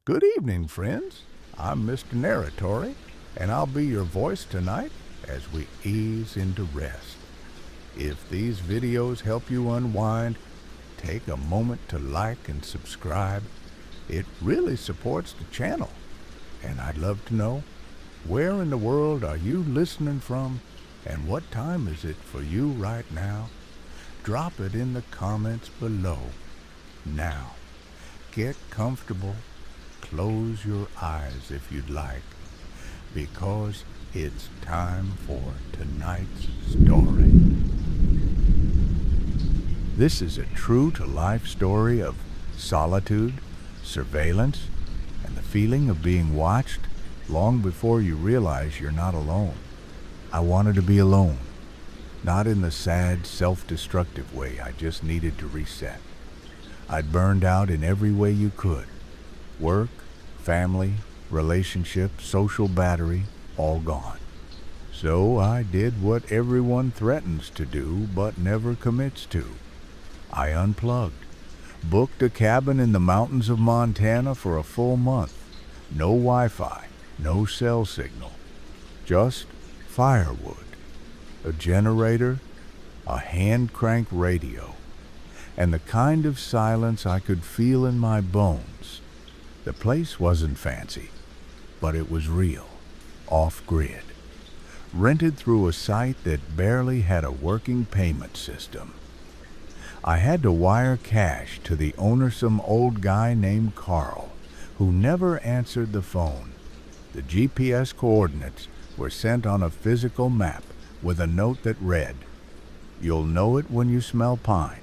Good evening, friends. I'm Mr. Narratory, and I'll be your voice tonight as we ease into rest. If these videos help you unwind, take a moment to like and subscribe. It really supports the channel. And I'd love to know, where in the world are you listening from, and what time is it for you right now? Drop it in the comments below. Now, get comfortable. Close your eyes if you'd like, because it's time for tonight's story. This is a true-to-life story of solitude, surveillance, and the feeling of being watched long before you realize you're not alone. I wanted to be alone, not in the sad, self-destructive way. I just needed to reset. I'd burned out in every way you could. Work, family, relationship, social battery, all gone. So I did what everyone threatens to do but never commits to. I unplugged, booked a cabin in the mountains of Montana for a full month. No Wi-Fi, no cell signal, just firewood, a generator, a hand-crank radio, and the kind of silence I could feel in my bones. The place wasn't fancy, but it was real, off-grid, rented through a site that barely had a working payment system. I had to wire cash to the ownersome old guy named Carl, who never answered the phone. The GPS coordinates were sent on a physical map with a note that read, "You'll know it when you smell pine."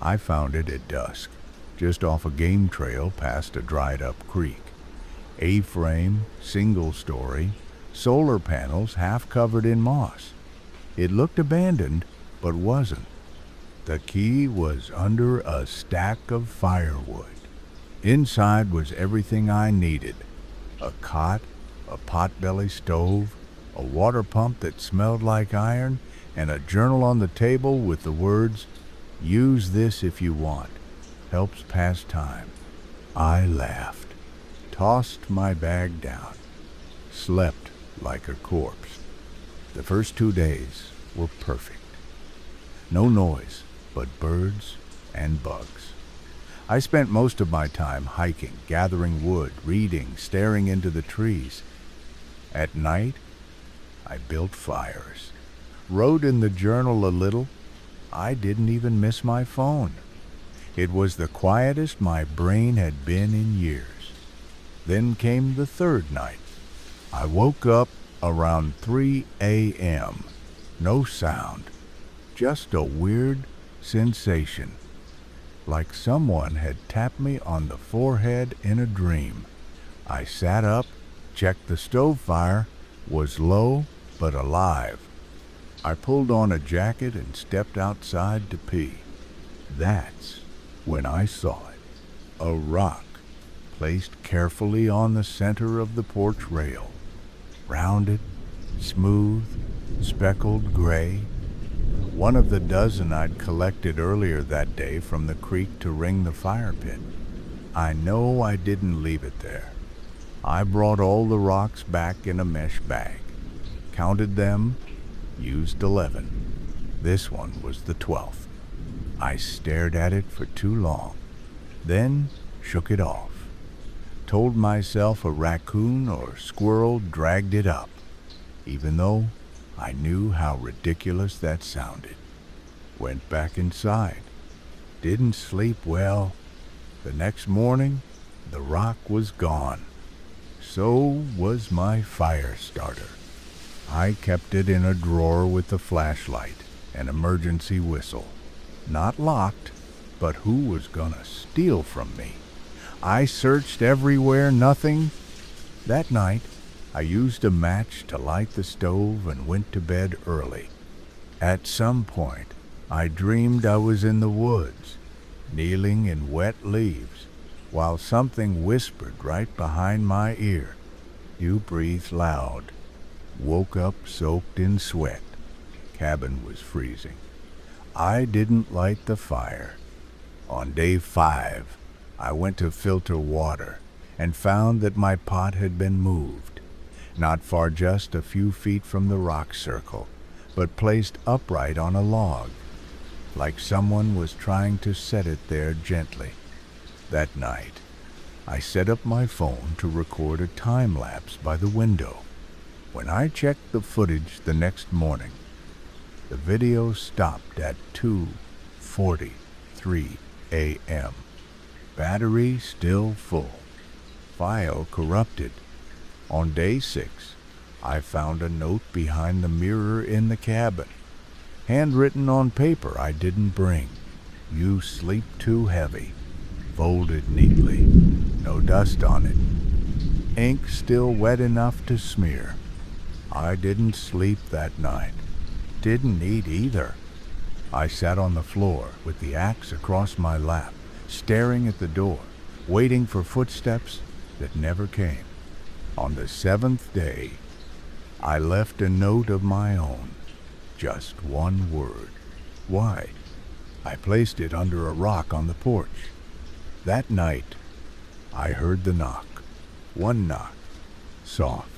I found it at dusk, just off a game trail past a dried-up creek. A-frame, single-story, solar panels half covered in moss. It looked abandoned, but wasn't. The key was under a stack of firewood. Inside was everything I needed: a cot, a potbelly stove, a water pump that smelled like iron, and a journal on the table with the words, "Use this if you want. Helps pass time." I laughed, tossed my bag down, slept like a corpse. The first 2 days were perfect. No noise but birds and bugs. I spent most of my time hiking, gathering wood, reading, staring into the trees. At night, I built fires, wrote in the journal a little. I didn't even miss my phone. It was the quietest my brain had been in years. Then came the third night. I woke up around 3 a.m. No sound, just a weird sensation, like someone had tapped me on the forehead in a dream. I sat up, checked the stove fire, was low but alive. I pulled on a jacket and stepped outside to pee. That's when I saw it. A rock placed carefully on the center of the porch rail. Rounded, smooth, speckled gray. One of the dozen I'd collected earlier that day from the creek to ring the fire pit. I know I didn't leave it there. I brought all the rocks back in a mesh bag, counted them, used 11. This one was the 12th. I stared at it for too long, then shook it off. Told myself a raccoon or squirrel dragged it up, even though I knew how ridiculous that sounded. Went back inside. Didn't sleep well. The next morning, the rock was gone. So was my fire starter. I kept it in a drawer with a flashlight and emergency whistle. Not locked, but who was gonna steal from me? I searched everywhere, nothing. That night, I used a match to light the stove and went to bed early. At some point, I dreamed I was in the woods, kneeling in wet leaves, while something whispered right behind my ear. You breathed loud. Woke up soaked in sweat. Cabin was freezing. I didn't light the fire. On day 5, I went to filter water, and found that my pot had been moved, not far, just a few feet from the rock circle, but placed upright on a log, like someone was trying to set it there gently. That night, I set up my phone to record a time lapse by the window. When I checked the footage the next morning, the video stopped at 2:43 a.m. Battery still full. File corrupted. On day 6, I found a note behind the mirror in the cabin, handwritten on paper I didn't bring. You sleep too heavy. Folded neatly. No dust on it. Ink still wet enough to smear. I didn't sleep that night. Didn't eat either. I sat on the floor with the axe across my lap, staring at the door, waiting for footsteps that never came. On the 7th day, I left a note of my own. Just one word. Why? I placed it under a rock on the porch. That night, I heard the knock. One knock. Soft.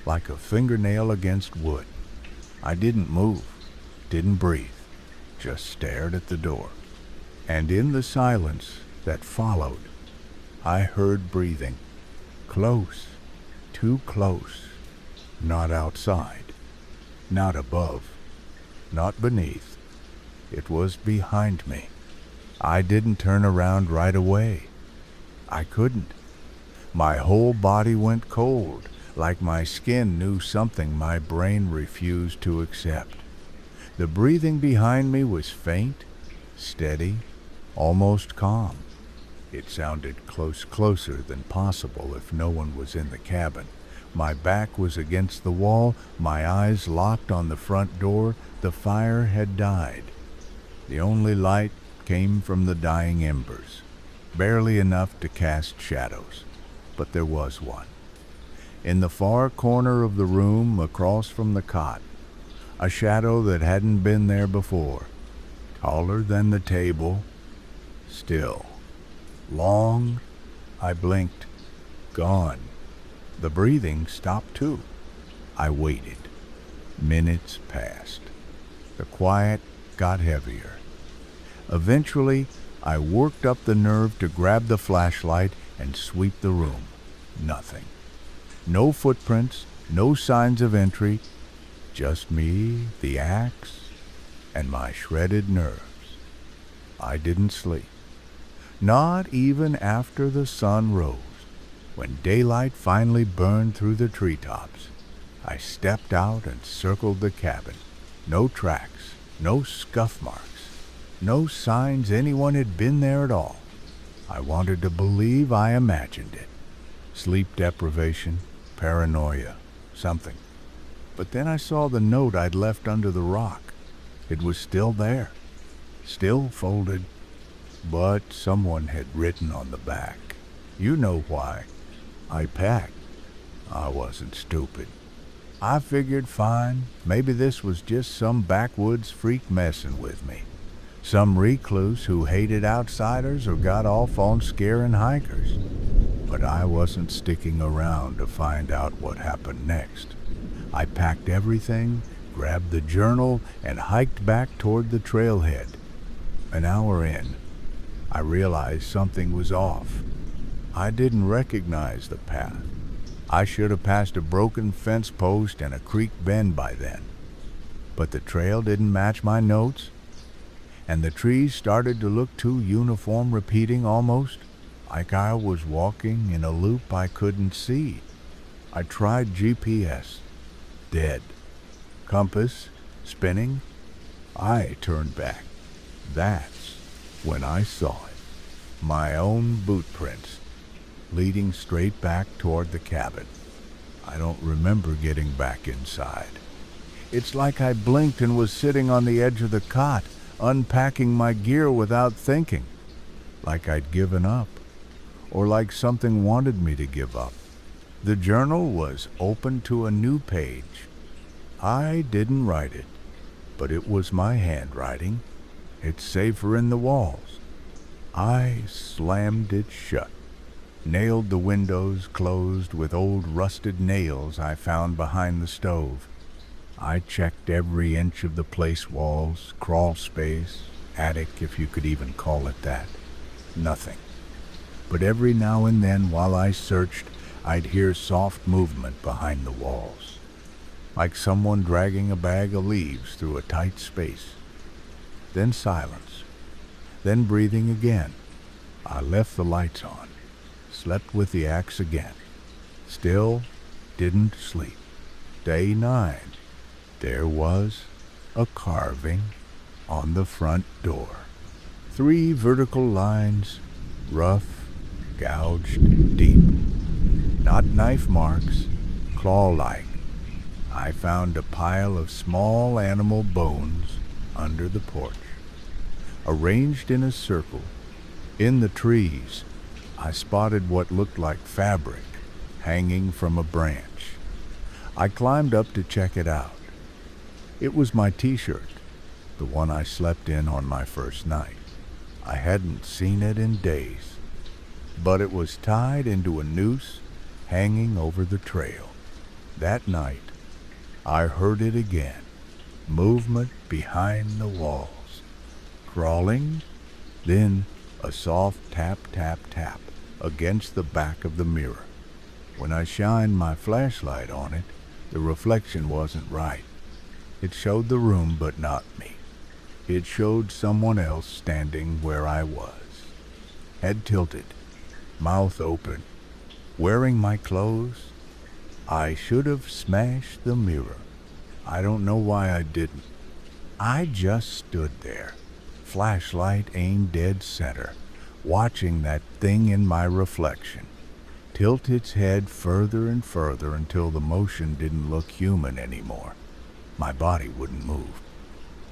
Like a fingernail against wood. I didn't move. Didn't breathe. Just stared at the door. And in the silence that followed, I heard breathing. Close. Too close. Not outside. Not above. Not beneath. It was behind me. I didn't turn around right away. I couldn't. My whole body went cold, like my skin knew something my brain refused to accept. The breathing behind me was faint, steady, almost calm. It sounded closer than possible if no one was in the cabin. My back was against the wall, my eyes locked on the front door. The fire had died. The only light came from the dying embers, barely enough to cast shadows, but there was one. In the far corner of the room, across from the cot, a shadow that hadn't been there before, taller than the table, still, long. I blinked. Gone. The breathing stopped too. I waited. Minutes passed. The quiet got heavier. Eventually, I worked up the nerve to grab the flashlight and sweep the room. Nothing. No footprints, no signs of entry. Just me, the axe, and my shredded nerves. I didn't sleep. Not even after the sun rose. When daylight finally burned through the treetops, I stepped out and circled the cabin. No tracks, no scuff marks, no signs anyone had been there at all. I wanted to believe I imagined it. Sleep deprivation, paranoia, something. But then I saw the note I'd left under the rock. It was still there, still folded, but someone had written on the back. You know why. I packed. I wasn't stupid. I figured, fine, maybe this was just some backwoods freak messing with me. Some recluse who hated outsiders or got off on scaring hikers. But I wasn't sticking around to find out what happened next. I packed everything, grabbed the journal, and hiked back toward the trailhead. An hour in, I realized something was off. I didn't recognize the path. I should have passed a broken fence post and a creek bend by then. But the trail didn't match my notes, and the trees started to look too uniform, repeating almost, like I was walking in a loop I couldn't see. I tried GPS. Dead. Compass, spinning. I turned back. That's when I saw it. My own boot prints, leading straight back toward the cabin. I don't remember getting back inside. It's like I blinked and was sitting on the edge of the cot, unpacking my gear without thinking. Like I'd given up, or like something wanted me to give up. The journal was open to a new page. I didn't write it, but it was my handwriting. It's safer in the walls. I slammed it shut. nailed the windows closed with old rusted nails I found behind the stove. I checked every inch of the place walls, crawl space, attic if you could even call it that. Nothing. But every now and then while I searched, I'd hear soft movement behind the walls, like someone dragging a bag of leaves through a tight space. Then silence, then breathing again. I left the lights on, slept with the axe again. Still didn't sleep. Day 9. There was a carving on the front door. 3 vertical lines, rough, gouged deep. Not knife marks, claw-like. I found a pile of small animal bones under the porch, arranged in a circle. In the trees, I spotted what looked like fabric hanging from a branch. I climbed up to check it out. It was my t-shirt, the one I slept in on my first night. I hadn't seen it in days, but it was tied into a noose hanging over the trail. That night, I heard it again. Movement behind the walls. Crawling, then a soft tap, tap, tap against the back of the mirror. When I shined my flashlight on it, the reflection wasn't right. It showed the room, but not me. It showed someone else standing where I was. Head tilted, mouth open, wearing my clothes. I should have smashed the mirror. I don't know why I didn't. I just stood there, flashlight aimed dead center, watching that thing in my reflection tilt its head further and further until the motion didn't look human anymore. My body wouldn't move.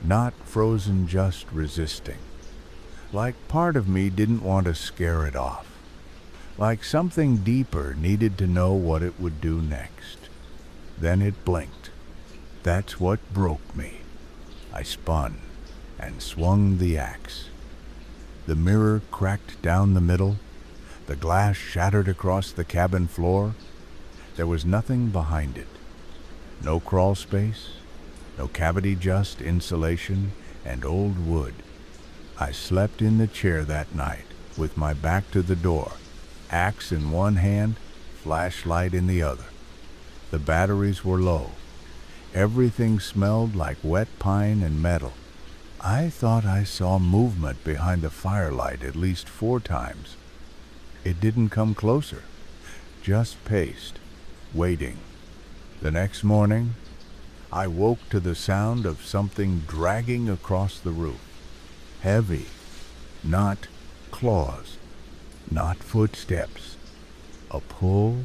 Not frozen, just resisting. Like part of me didn't want to scare it off. Like something deeper needed to know what it would do next. Then it blinked. That's what broke me. I spun and swung the axe. The mirror cracked down the middle. The glass shattered across the cabin floor. There was nothing behind it. No crawl space, no cavity, just insulation and old wood. I slept in the chair that night with my back to the door, axe in one hand, flashlight in the other. The batteries were low. Everything smelled like wet pine and metal. I thought I saw movement behind the firelight at least 4 times. It didn't come closer, just paced, waiting. The next morning, I woke to the sound of something dragging across the roof. Heavy, not claws, not footsteps. A pull,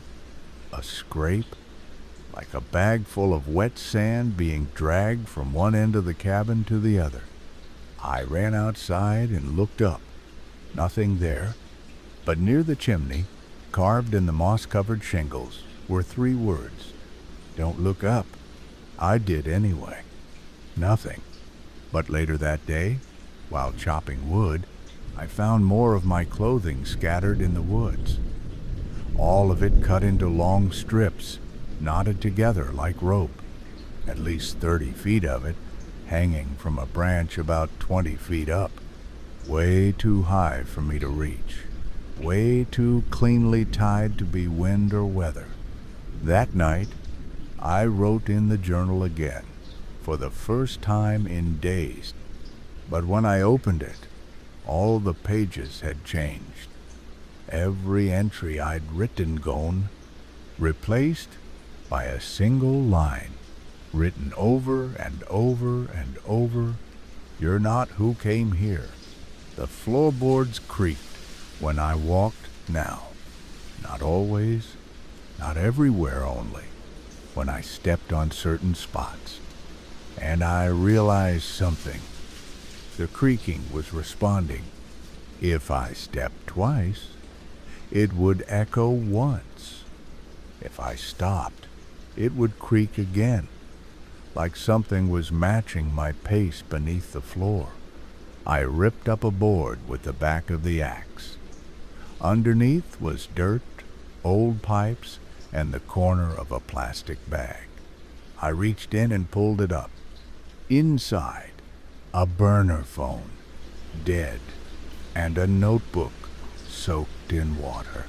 a scrape, like a bag full of wet sand being dragged from one end of the cabin to the other. I ran outside and looked up. Nothing there, but near the chimney, carved in the moss-covered shingles, were 3 words. Don't look up. I did anyway. Nothing. But later that day, while chopping wood, I found more of my clothing scattered in the woods. All of it cut into long strips, knotted together like rope. At least 30 feet of it, hanging from a branch about 20 feet up. Way too high for me to reach. Way too cleanly tied to be wind or weather. That night, I wrote in the journal again, for the first time in days. But when I opened it, all the pages had changed. Every entry I'd written gone, replaced by a single line, written over and over and over. You're not who came here. The floorboards creaked when I walked now. Not always, not everywhere only, when I stepped on certain spots. And I realized something. The creaking was responding. If I stepped twice, it would echo once. If I stopped, it would creak again, like something was matching my pace beneath the floor. I ripped up a board with the back of the axe. Underneath was dirt, old pipes, and the corner of a plastic bag. I reached in and pulled it up. Inside, a burner phone, dead, and a notebook soaked in water.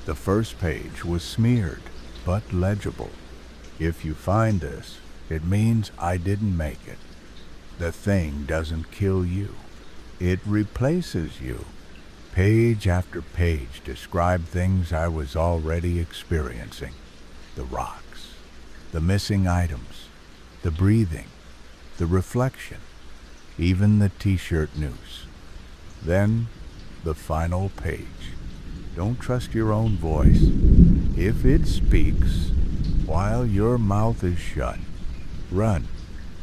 The first page was smeared, but legible. If you find this, it means I didn't make it. The thing doesn't kill you. It replaces you. Page after page described things I was already experiencing. The rocks, the missing items, the breathing, the reflection, even the t-shirt noose. Then, the final page. Don't trust your own voice. If it speaks while your mouth is shut, run.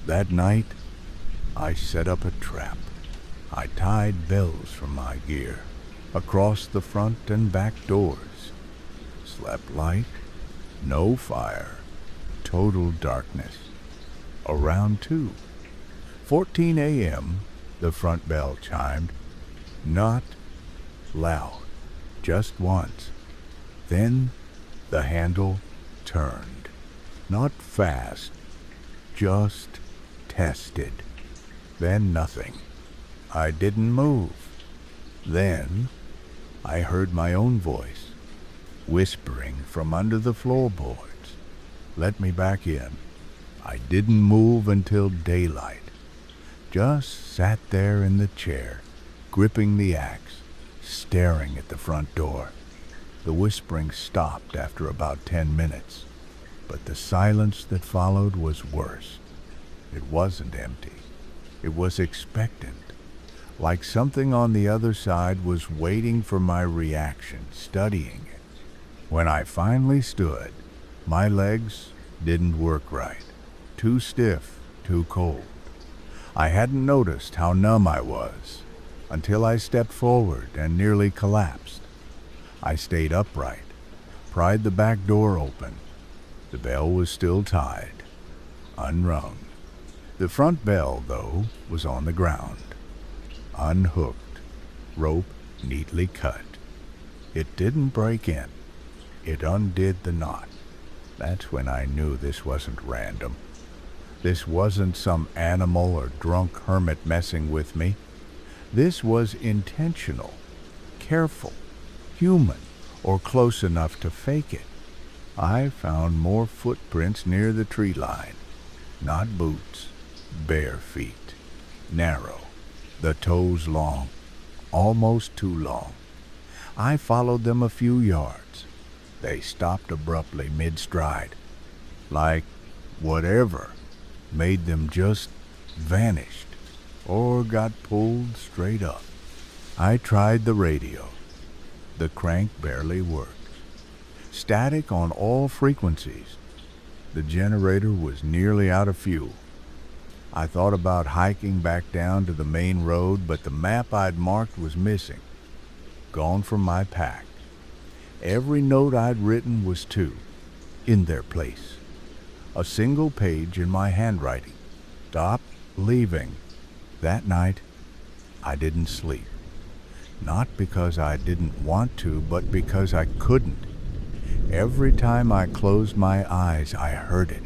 That night, I set up a trap. I tied bells from my gear across the front and back doors. Slept light, no fire, total darkness. Around 2:14 a.m., the front bell chimed. Not loud, just once. Then the handle turned. Not fast, just tested. Then nothing. I didn't move. Then I heard my own voice, whispering from under the floorboards. Let me back in. I didn't move until daylight. Just sat there in the chair, gripping the axe, staring at the front door. The whispering stopped after about 10 minutes, but the silence that followed was worse. It wasn't empty. It was expectant, like something on the other side was waiting for my reaction, studying it. When I finally stood, my legs didn't work right. Too stiff, too cold. I hadn't noticed how numb I was until I stepped forward and nearly collapsed. I stayed upright, pried the back door open. The bell was still tied, unrung. The front bell, though, was on the ground, unhooked, rope neatly cut. It didn't break in. It undid the knot. That's when I knew this wasn't random. This wasn't some animal or drunk hermit messing with me. This was intentional, careful, human, or close enough to fake it. I found more footprints near the tree line. Not boots, bare feet, narrow, the toes long, almost too long. I followed them a few yards. They stopped abruptly mid-stride, like whatever made them just vanished or got pulled straight up. I tried the radio. The crank barely worked. Static on all frequencies. The generator was nearly out of fuel. I thought about hiking back down to the main road, but the map I'd marked was missing, gone from my pack. Every note I'd written was in their place. A single page in my handwriting. Stop leaving. That night, I didn't sleep. Not because I didn't want to, but because I couldn't. Every time I closed my eyes, I heard it.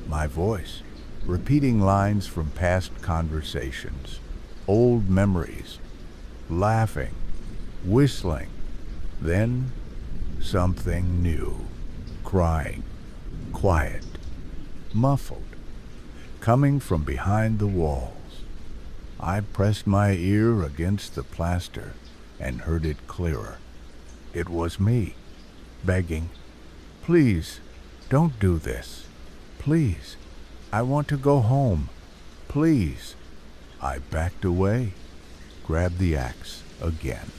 My voice, repeating lines from past conversations, old memories, laughing, whistling. Then something new, crying, quiet, muffled, coming from behind the walls. I pressed my ear against the plaster and heard it clearer. It was me, begging, "Please, don't do this. Please, I want to go home. Please." I backed away, grabbed the axe again,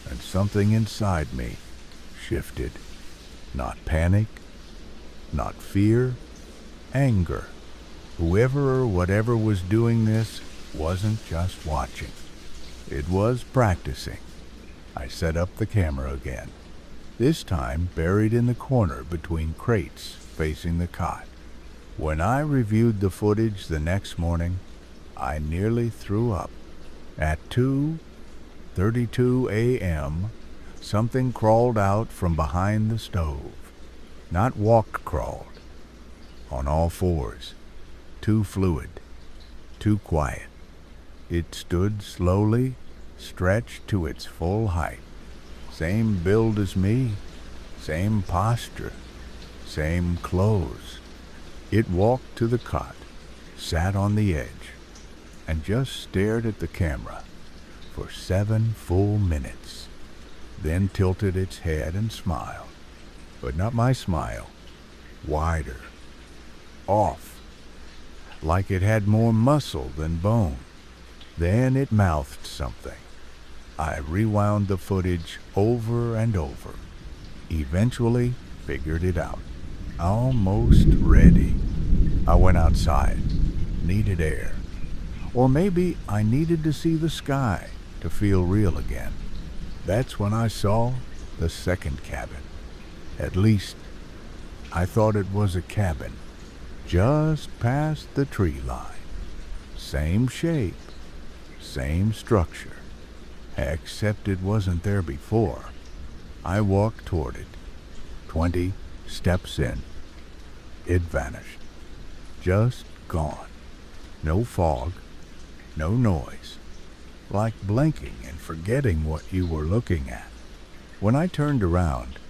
and something inside me shifted. Not panic, not fear, anger. Whoever or whatever was doing this wasn't just watching. It was practicing. I set up the camera again, this time buried in the corner between crates facing the cot. When I reviewed the footage the next morning, I nearly threw up. At 2:32 a.m., something crawled out from behind the stove. Not walked, crawled. On all fours. Too fluid. Too quiet. It stood slowly, stretched to its full height. Same build as me. Same posture. Same clothes. It walked to the cot, sat on the edge, and just stared at the camera for 7 full minutes. Then tilted its head and smiled. But not my smile. Wider. Off. Like it had more muscle than bone. Then it mouthed something. I rewound the footage over and over. Eventually figured it out. Almost ready. I went outside. Needed air. Or maybe I needed to see the sky to feel real again. That's when I saw the second cabin. At least, I thought it was a cabin. Just past the tree line. Same shape. Same structure. Except it wasn't there before. I walked toward it. 20 steps in. It vanished. Just gone. No fog. No noise. Like blinking and forgetting what you were looking at. When I turned around,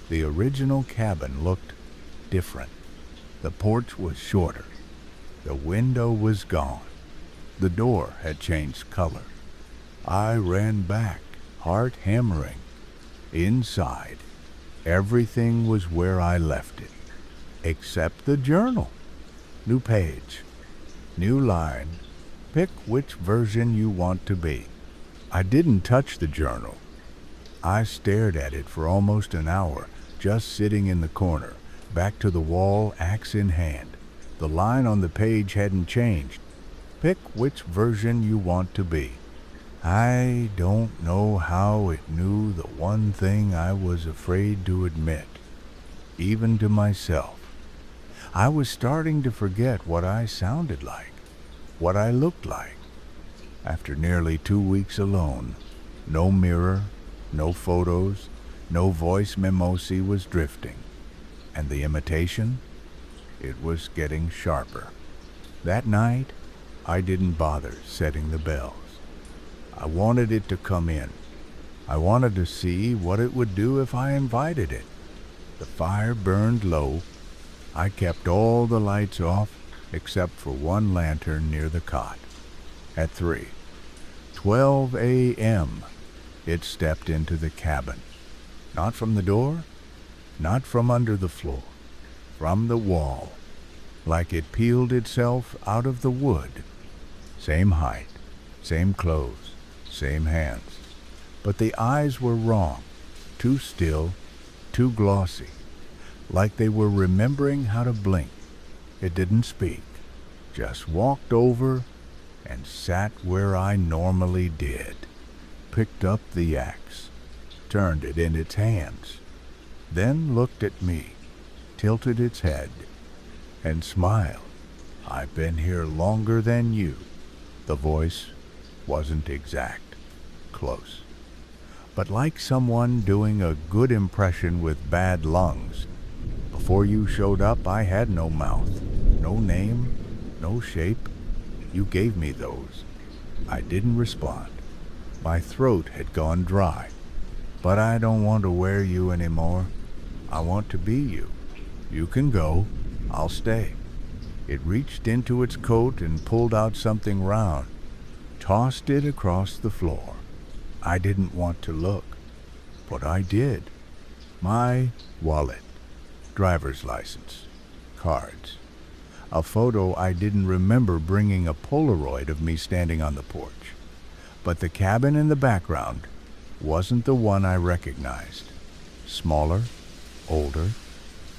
the original cabin looked different. The porch was shorter. The window was gone. The door had changed color. I ran back, heart hammering. Inside, everything was where I left it, except the journal. New page, new line. Pick which version you want to be. I didn't touch the journal. I stared at it for almost an hour, just sitting in the corner, back to the wall, axe in hand. The line on the page hadn't changed. Pick which version you want to be. I don't know how it knew the one thing I was afraid to admit, even to myself. I was starting to forget what I sounded like, what I looked like. After nearly 2 weeks alone, no mirror, no photos, no voice mimosi was drifting. And the imitation? It was getting sharper. That night, I didn't bother setting the bells. I wanted it to come in. I wanted to see what it would do if I invited it. The fire burned low. I kept all the lights off except for one lantern near the cot. At 3:12 a.m., it stepped into the cabin. Not from the door, not from under the floor, from the wall, like it peeled itself out of the wood. Same height, same clothes, same hands. But the eyes were wrong, too still, too glossy, like they were remembering how to blink. It didn't speak, just walked over and sat where I normally did, picked up the axe, turned it in its hands, then looked at me, tilted its head, and smiled. I've been here longer than you. The voice wasn't exact, close. But like someone doing a good impression with bad lungs. Before you showed up, I had no mouth, no name, no shape. You gave me those. I didn't respond. My throat had gone dry. But I don't want to wear you anymore. I want to be you. You can go. I'll stay. It reached into its coat and pulled out something round, tossed it across the floor. I didn't want to look, but I did. My wallet, driver's license, cards, a photo I didn't remember bringing a Polaroid of me standing on the porch. But the cabin in the background wasn't the one I recognized. Smaller, older,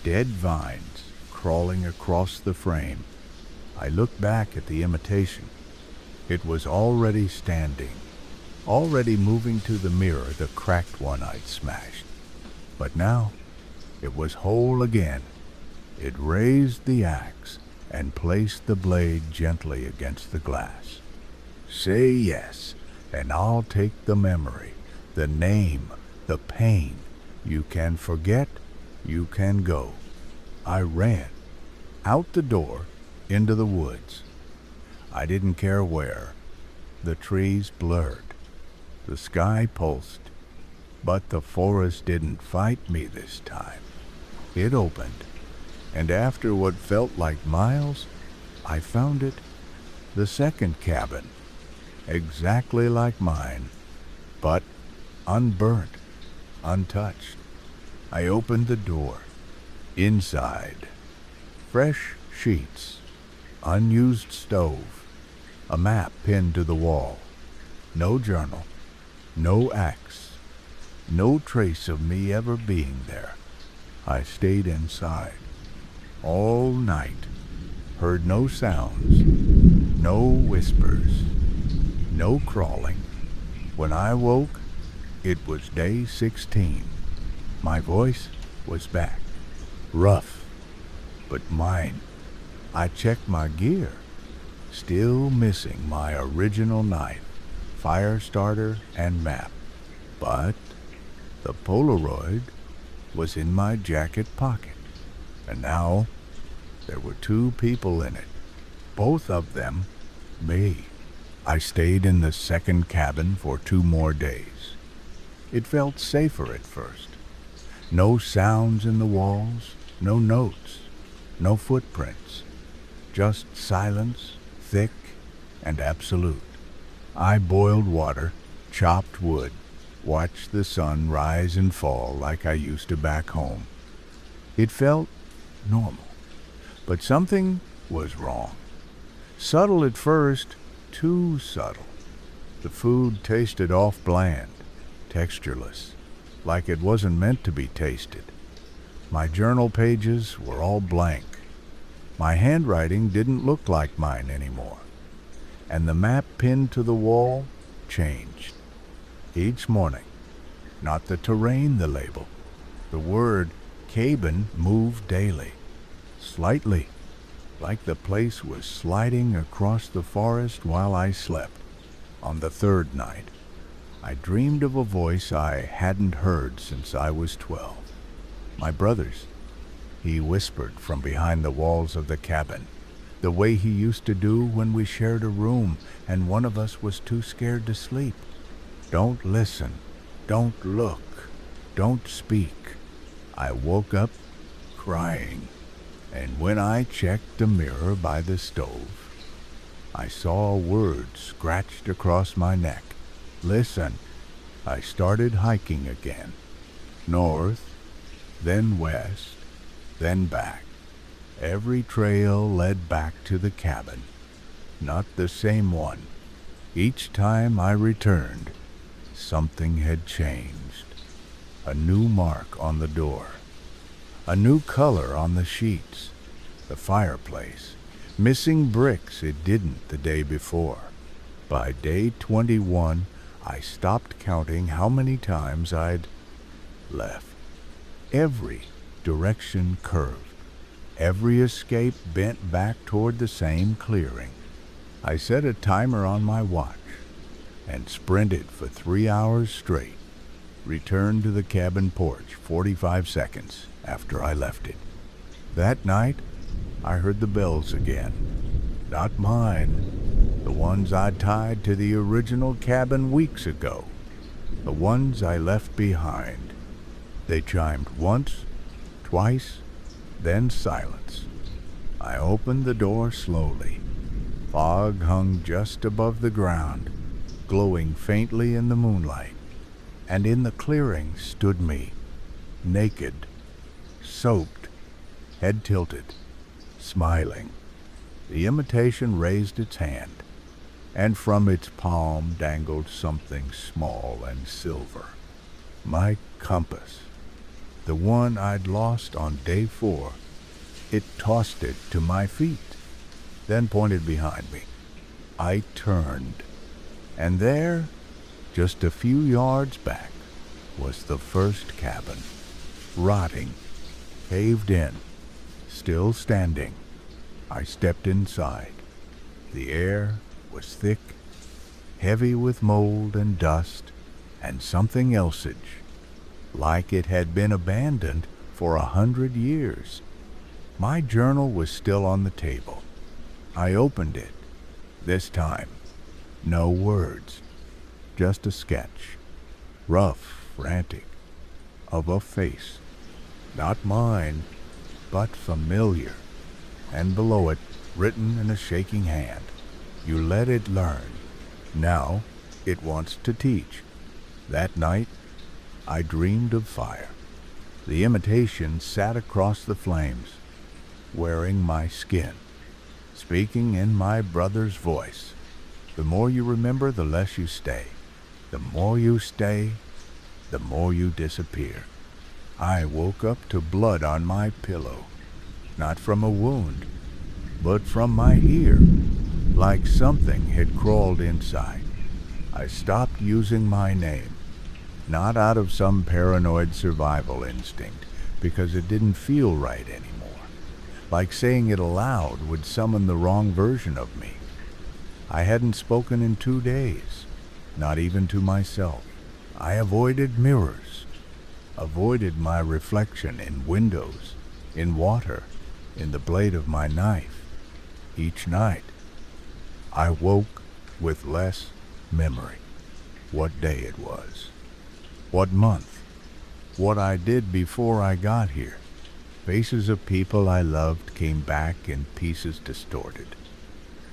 dead vines crawling across the frame. I looked back at the imitation. It was already standing, already moving to the mirror, the cracked one I'd smashed. But now, it was whole again. It raised the axe and placed the blade gently against the glass. Say yes, and I'll take the memory, the name, the pain. You can forget, you can go. I ran, out the door, into the woods. I didn't care where. The trees blurred. The sky pulsed. But the forest didn't fight me this time. It opened, and after what felt like miles, I found it, the second cabin, exactly like mine, but unburnt, untouched. I opened the door. Inside, fresh sheets, unused stove, a map pinned to the wall, no journal, no axe, no trace of me ever being there. I stayed inside all night, heard no sounds, no whispers, no crawling. When I woke, it was day 16. My voice was back, rough, but mine. I checked my gear, still missing my original knife, fire starter, and map. But the Polaroid was in my jacket pocket, and now there were two people in it, both of them me. I stayed in the second cabin for 2 more days. It felt safer at first. No sounds in the walls, no notes, no footprints, just silence, thick and absolute. I boiled water, chopped wood, watched the sun rise and fall like I used to back home. It felt normal, but something was wrong. Subtle at first, too subtle. The food tasted off bland, textureless, like it wasn't meant to be tasted. My journal pages were all blank. My handwriting didn't look like mine anymore, and the map pinned to the wall changed. Each morning, not the terrain, the label. The word cabin moved daily, slightly, like the place was sliding across the forest while I slept. On the 3rd night, I dreamed of a voice I hadn't heard since I was 12. My brother's. He whispered from behind the walls of the cabin, the way he used to do when we shared a room and one of us was too scared to sleep. Don't listen, don't look, don't speak. I woke up crying, and when I checked the mirror by the stove, I saw a word scratched across my neck. Listen. I started hiking again. North, then west, then back. Every trail led back to the cabin. Not the same one. Each time I returned, something had changed. A new mark on the door. A new color on the sheets. The fireplace. Missing bricks it didn't the day before. By day 21, I stopped counting how many times I'd left. Every direction curved. Every escape bent back toward the same clearing. I set a timer on my watch and sprinted for 3 hours straight. Returned to the cabin porch 45 seconds after I left it. That night, I heard the bells again. Not mine. The ones I tied to the original cabin weeks ago. The ones I left behind. They chimed once, twice, then silence. I opened the door slowly. Fog hung just above the ground, glowing faintly in the moonlight. And in the clearing stood me, naked, soaked, head tilted, smiling. The imitation raised its hand, and from its palm dangled something small and silver. My compass, the one I'd lost on day 4. It tossed it to my feet, then pointed behind me. I turned, and there, just a few yards back, was the first cabin, rotting, caved in, still standing. I stepped inside. The air was thick, heavy with mold and dust and something elsage. like it had been abandoned for 100 years. My journal was still on the table. I opened it. This time, no words, just a sketch, rough, frantic, of a face, not mine, but familiar, and below it, written in a shaking hand, "You let it learn. Now it wants to teach." That night, I dreamed of fire. The imitation sat across the flames, wearing my skin, speaking in my brother's voice. The more you remember, the less you stay. The more you stay, the more you disappear. I woke up to blood on my pillow, not from a wound, but from my ear, like something had crawled inside. I stopped using my name, not out of some paranoid survival instinct, because it didn't feel right anymore. Like saying it aloud would summon the wrong version of me. I hadn't spoken in 2 days, not even to myself. I avoided mirrors, avoided my reflection in windows, in water, in the blade of my knife. Each night, I woke with less memory. What day it was, what month, what I did before I got here. Faces of people I loved came back in pieces distorted.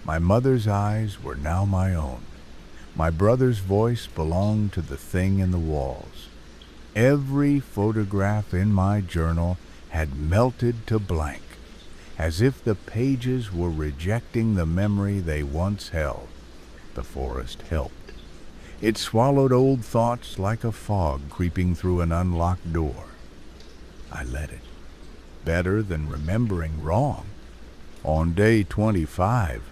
My mother's eyes were now my own. My brother's voice belonged to the thing in the walls. Every photograph in my journal had melted to blank, as if the pages were rejecting the memory they once held. The forest helped. It swallowed old thoughts like a fog creeping through an unlocked door. I let it. Better than remembering wrong. On day 25,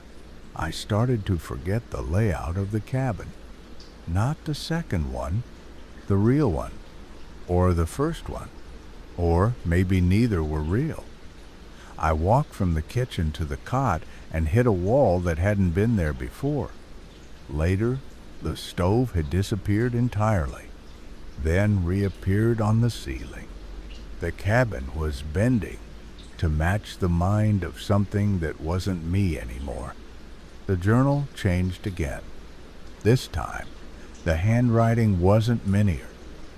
I started to forget the layout of the cabin. Not the second one, the real one, or the first one, or maybe neither were real. I walked from the kitchen to the cot and hit a wall that hadn't been there before. Later, the stove had disappeared entirely, then reappeared on the ceiling. The cabin was bending to match the mind of something that wasn't me anymore. The journal changed again. This time, the handwriting wasn't linear.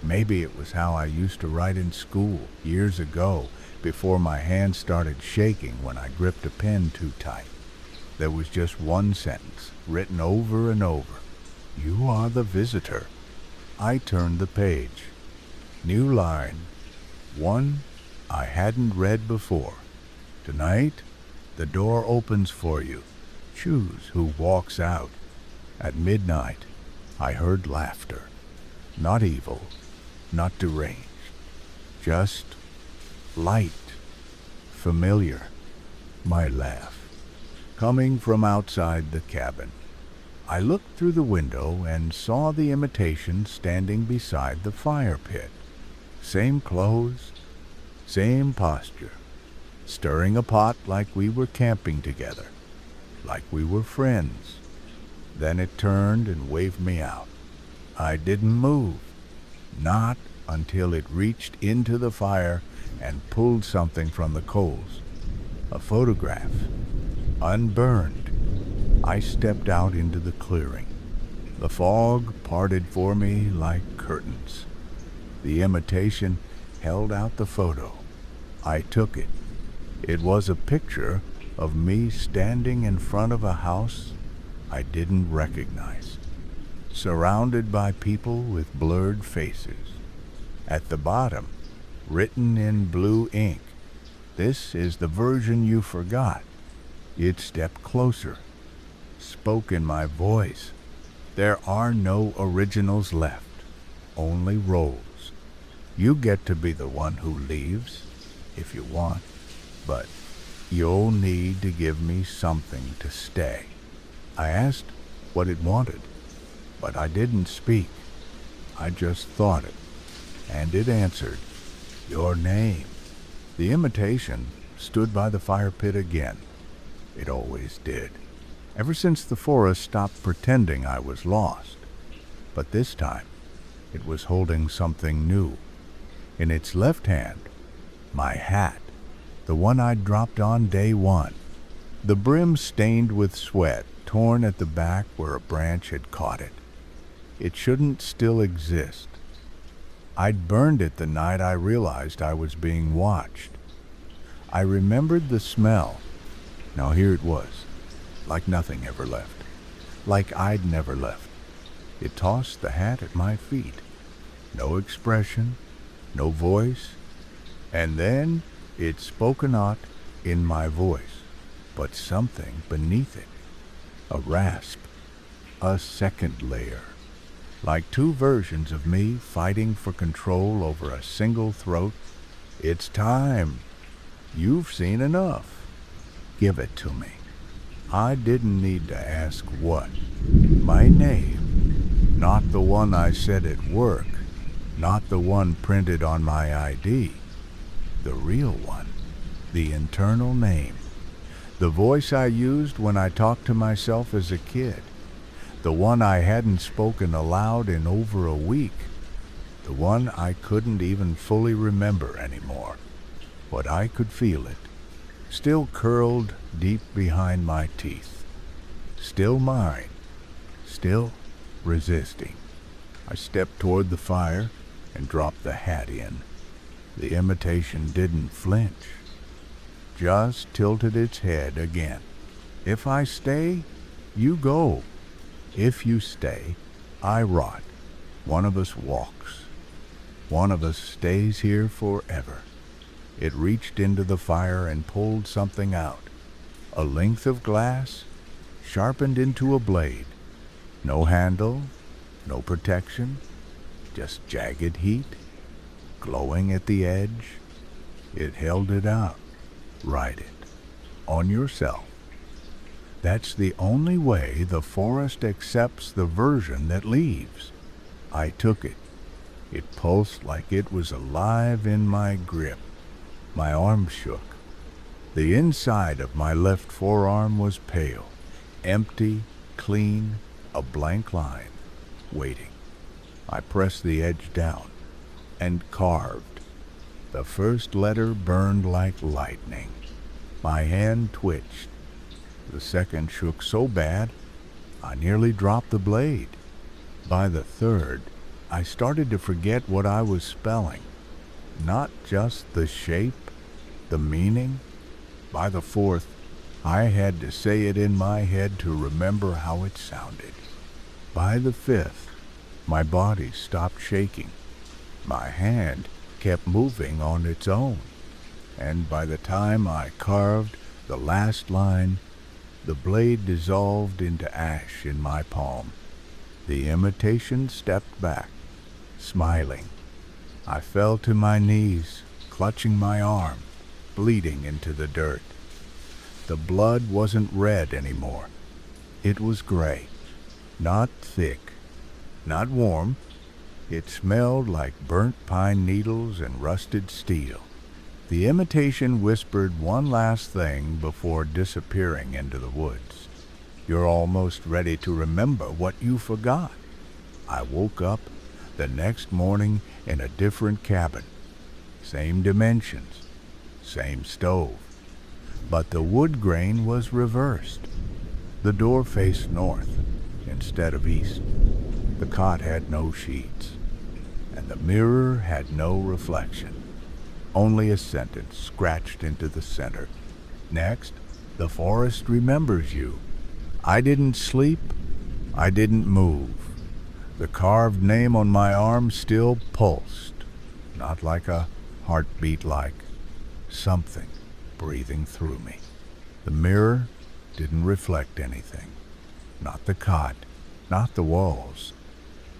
Maybe it was how I used to write in school years ago, before my hand started shaking when I gripped a pen too tight. There was just one sentence, written over and over. "You are the visitor." I turned the page. New line, one I hadn't read before. "Tonight, the door opens for you. Choose who walks out." At midnight, I heard laughter. Not evil, not deranged, just light, familiar. My laugh, coming from outside the cabin. I looked through the window and saw the imitation standing beside the fire pit. Same clothes, same posture, stirring a pot like we were camping together, like we were friends. Then it turned and waved me out. I didn't move, not until it reached into the fire and pulled something from the coals. A photograph, unburned. I stepped out into the clearing. The fog parted for me like curtains. The imitation held out the photo. I took it. It was a picture of me standing in front of a house I didn't recognize, surrounded by people with blurred faces. At the bottom, written in blue ink, "This is the version you forgot." It stepped closer, spoke in my voice. "There are no originals left, only rolls. You get to be the one who leaves, if you want, but you'll need to give me something to stay." I asked what it wanted, but I didn't speak. I just thought it, and it answered, "Your name." The imitation stood by the fire pit again. It always did, ever since the forest stopped pretending I was lost. But this time, it was holding something new, In its left hand, my hat, the one I'd dropped on day one, the brim stained with sweat, torn at the back where a branch had caught it. It shouldn't still exist. I'd burned it the night I realized I was being watched. I remembered the smell. Now here it was, like nothing ever left, like I'd never left. It tossed the hat at my feet. No expression, no voice, and then it spoke not in my voice, but something beneath it, a rasp, a second layer, like two versions of me fighting for control over a single throat. It's time. You've seen enough. Give it to me. I didn't need to ask what. My name, not the one I said at work, not the one printed on my ID. The real one, the internal name, the voice I used when I talked to myself as a kid, the one I hadn't spoken aloud in over a week, the one I couldn't even fully remember anymore, but I could feel it, still curled deep behind my teeth, still mine, still resisting. I stepped toward the fire and dropped the hat in. The imitation didn't flinch, just tilted its head again. If I stay, you go. If you stay, I rot. One of us walks. One of us stays here forever. It reached into the fire and pulled something out. A length of glass, sharpened into a blade. No handle, no protection, just jagged heat, glowing at the edge. It held it out. Write it. On yourself. That's the only way the forest accepts the version that leaves. I took it. It pulsed like it was alive in my grip. My arm shook. The inside of my left forearm was pale, empty, clean, a blank line, waiting. I pressed the edge down and carved. The first letter burned like lightning. My hand twitched. The second shook so bad, I nearly dropped the blade. By the third, I started to forget what I was spelling. Not just the shape, the meaning. By the fourth, I had to say it in my head to remember how it sounded. By the fifth, my body stopped shaking. My hand kept moving on its own. And by the time I carved the last line, the blade dissolved into ash in my palm. The imitation stepped back, smiling. I fell to my knees, clutching my arm, bleeding into the dirt. The blood wasn't red anymore. It was gray, not thick, not warm. It smelled like burnt pine needles and rusted steel. The imitation whispered one last thing before disappearing into the woods. You're almost ready to remember what you forgot. I woke up the next morning in a different cabin. Same dimensions, same stove. But the wood grain was reversed. The door faced north instead of east. The cot had no sheets, and the mirror had no reflection. Only a sentence scratched into the center. Next, the forest remembers you. I didn't sleep. I didn't move. The carved name on my arm still pulsed, not like a heartbeat, like something breathing through me. The mirror didn't reflect anything. Not the cot, not the walls,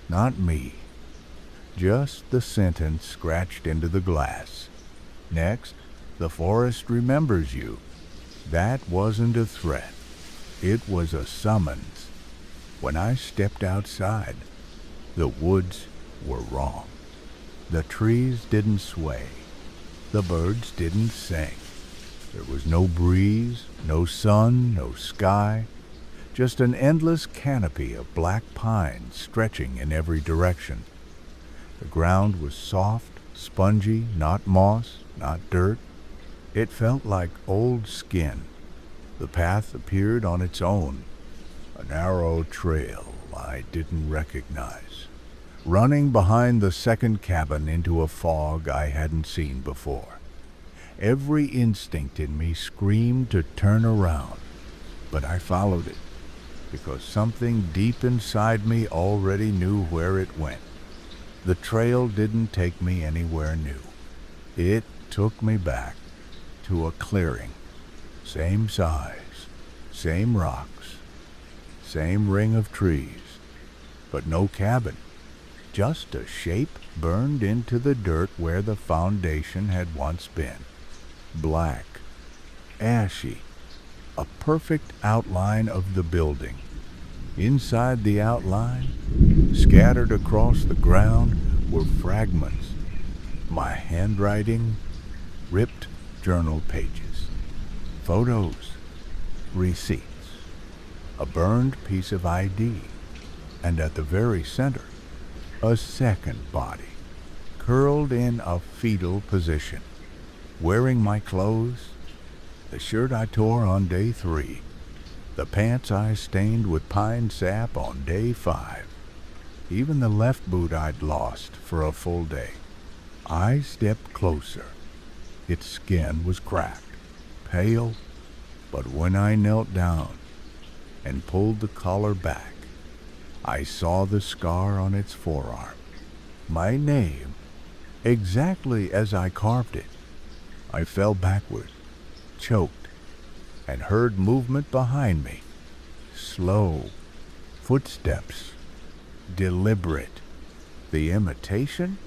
not me. Just the sentence scratched into the glass. Next, the forest remembers you. That wasn't a threat. It was a summons. When I stepped outside, the woods were wrong. The trees didn't sway. The birds didn't sing. There was no breeze, no sun, no sky, just an endless canopy of black pine stretching in every direction. The ground was soft, Spongy, not moss, not dirt. It felt like old skin. The path appeared on its own, a narrow trail I didn't recognize, running behind the second cabin into a fog I hadn't seen before. Every instinct in me screamed to turn around, but I followed it because something deep inside me already knew where it went. The trail didn't take me anywhere new. It took me back to a clearing, same size, same rocks, same ring of trees, but no cabin, just a shape burned into the dirt where the foundation had once been. Black, ashy, a perfect outline of the building. Inside the outline, scattered across the ground, were fragments. My handwriting, ripped journal pages, photos, receipts, a burned piece of ID, and at the very center, a second body, curled in a fetal position, wearing my clothes, the shirt I tore on day 3, the pants I stained with pine sap on day 5, even the left boot I'd lost for a full day. I stepped closer. Its skin was cracked, pale, but when I knelt down and pulled the collar back, I saw the scar on its forearm. My name, exactly as I carved it. I fell backward, choked, and heard movement behind me. Slow footsteps, deliberate. The imitation?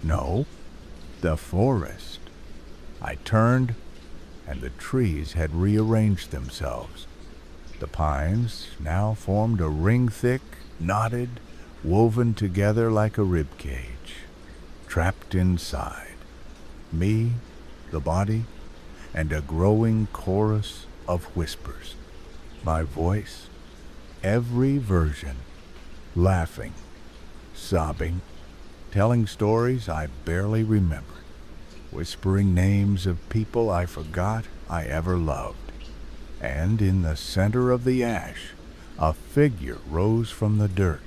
No, the forest. I turned, and the trees had rearranged themselves. The pines now formed a ring thick, knotted, woven together like a rib cage. Trapped inside, me, the body, and a growing chorus of whispers. My voice, every version, laughing, sobbing, telling stories I barely remembered, whispering names of people I forgot I ever loved. And in the center of the ash, a figure rose from the dirt.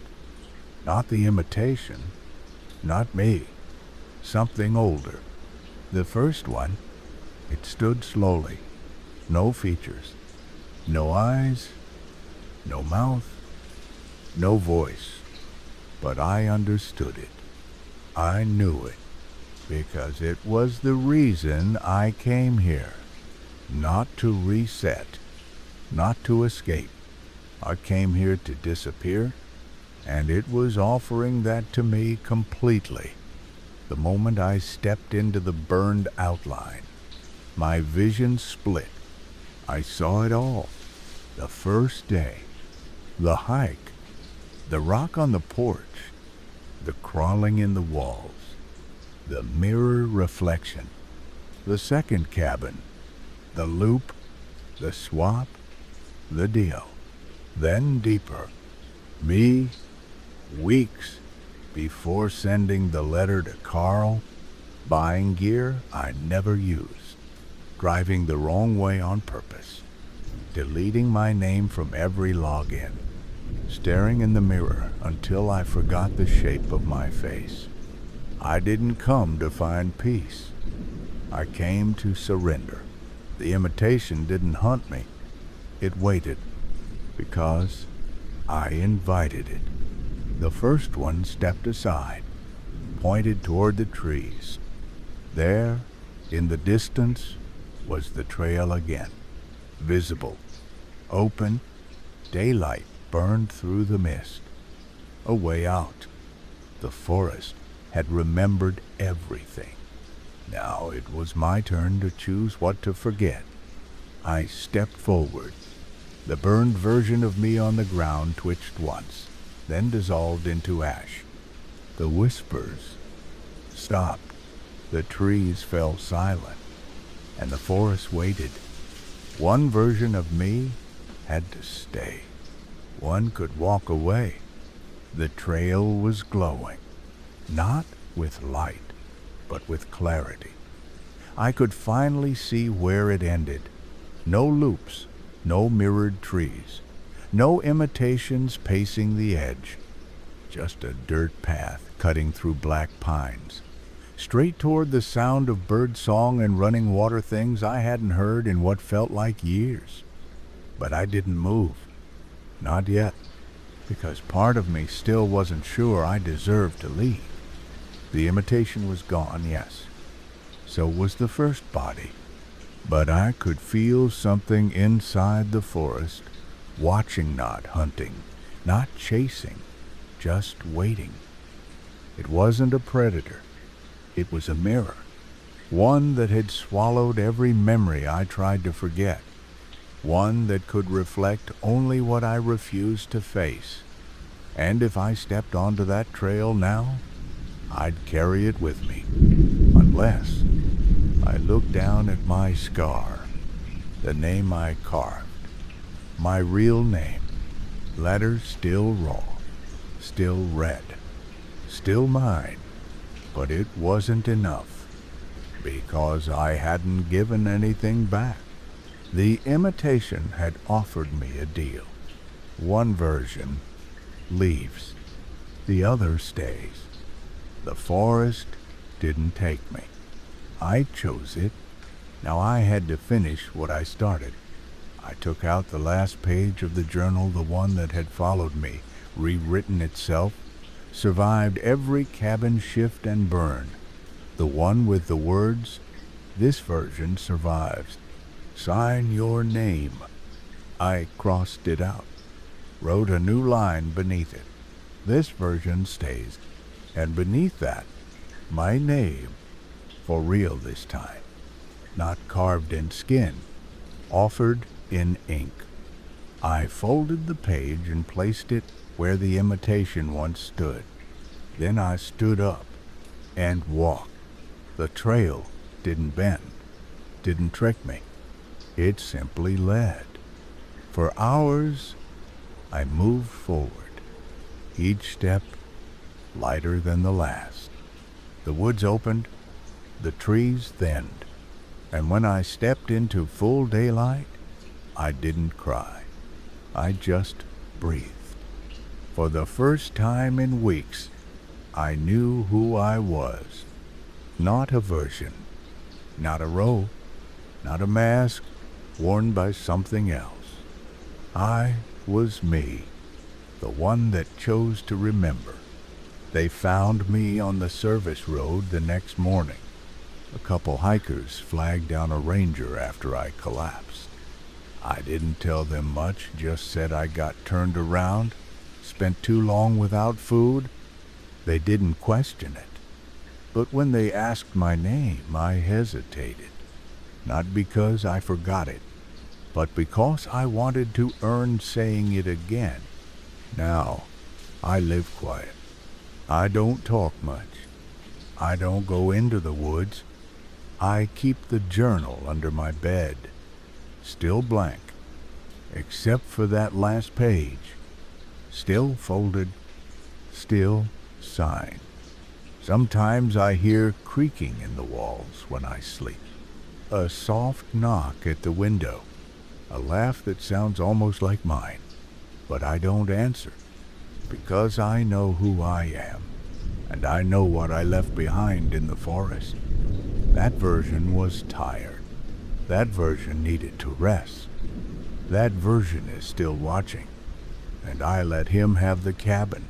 Not the imitation, not me, something older. The first one, it stood slowly, no features, no eyes, no mouth, no voice, but I understood it. I knew it, because it was the reason I came here. Not to reset, not to escape. I came here to disappear, and it was offering that to me completely. The moment I stepped into the burned outline, my vision split. I saw it all. The first day, the hike, the rock on the porch, the crawling in the walls, the mirror reflection, the second cabin, the loop, the swap, the deal. Then deeper, me, weeks before sending the letter to Carl, buying gear I never used, driving the wrong way on purpose, deleting my name from every login, staring in the mirror until I forgot the shape of my face. I didn't come to find peace. I came to surrender. The imitation didn't hunt me. It waited, because I invited it. The first one stepped aside, pointed toward the trees. There, in the distance, was the trail again, visible, open, daylight burned through the mist. A way out. The forest had remembered everything. Now it was my turn to choose what to forget. I stepped forward. The burned version of me on the ground twitched once, then dissolved into ash. The whispers stopped. The trees fell silent, and the forest waited. One version of me had to stay. One could walk away. The trail was glowing, not with light, but with clarity. I could finally see where it ended. No loops, no mirrored trees, no imitations pacing the edge. Just a dirt path cutting through black pines, straight toward the sound of bird song and running water things I hadn't heard in what felt like years. But I didn't move. Not yet, because part of me still wasn't sure I deserved to leave. The imitation was gone, yes. So was the first body. But I could feel something inside the forest, watching, not hunting, not chasing, just waiting. It wasn't a predator. It was a mirror, one that had swallowed every memory I tried to forget, one that could reflect only what I refused to face. And if I stepped onto that trail now, I'd carry it with me, unless I looked down at my scar, the name I carved, my real name, letters still raw, still red, still mine. But it wasn't enough, because I hadn't given anything back. The imitation had offered me a deal. One version leaves, the other stays. The forest didn't take me. I chose it. Now I had to finish what I started. I took out the last page of the journal, the one that had followed me, rewritten itself, survived every cabin shift and burn. The one with the words, "This version survives. Sign your name." I crossed it out, wrote a new line beneath it. "This version stays." And beneath that, my name, for real this time, not carved in skin, offered in ink. I folded the page and placed it where the imitation once stood. Then I stood up and walked. The trail didn't bend, didn't trick me. It simply led. For hours, I moved forward, each step lighter than the last. The woods opened, the trees thinned, and when I stepped into full daylight, I didn't cry. I just breathed. For the first time in weeks, I knew who I was. Not a version, not a robe, not a mask worn by something else. I was me, the one that chose to remember. They found me on the service road the next morning. A couple hikers flagged down a ranger after I collapsed. I didn't tell them much, just said I got turned around, spent too long without food. They didn't question it. But when they asked my name, I hesitated. Not because I forgot it, but because I wanted to earn saying it again. Now, I live quiet. I don't talk much. I don't go into the woods. I keep the journal under my bed, still blank, except for that last page, still folded, still signed. Sometimes I hear creaking in the walls when I sleep, a soft knock at the window, a laugh that sounds almost like mine, but I don't answer, because I know who I am, and I know what I left behind in the forest. That version was tired. That version needed to rest. That version is still watching, and I let him have the cabin,